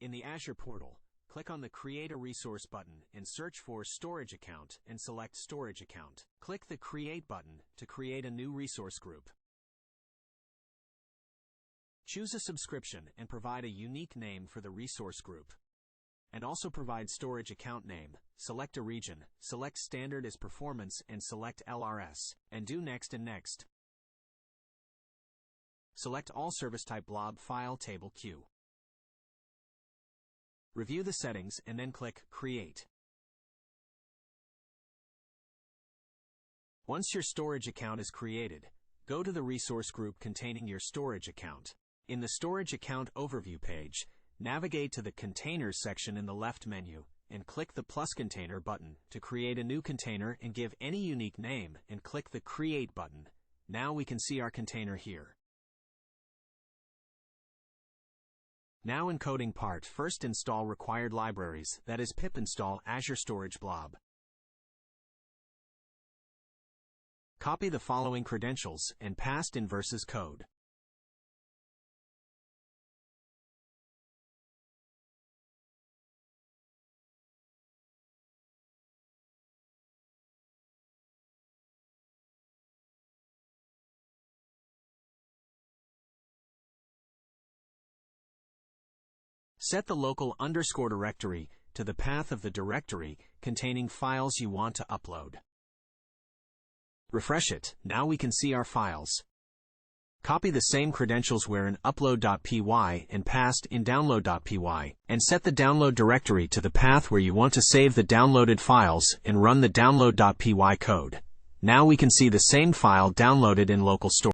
In the Azure portal, click on the Create a Resource button and search for Storage Account and select Storage Account. Click the Create button to create a new resource group. Choose a subscription and provide a unique name for the resource group. And also provide storage account name. Select a region, select Standard as Performance and select LRS, and do Next and Next. Select all service type Blob file table queue. Review the settings and then click Create. Once your storage account is created, go to the resource group containing your storage account. In the Storage Account Overview page, navigate to the Containers section in the left menu and click the plus container button to create a new container and give any unique name and click the Create button. Now we can see our container here. Now in coding part, first install required libraries, that is pip install Azure Storage Blob. Copy the following credentials and paste in versus code. Set the local _ directory to the path of the directory containing files you want to upload. Refresh it. Now we can see our files. Copy the same credentials where in upload.py and paste in download.py, and set the download directory to the path where you want to save the downloaded files and run the download.py code. Now we can see the same file downloaded in local storage.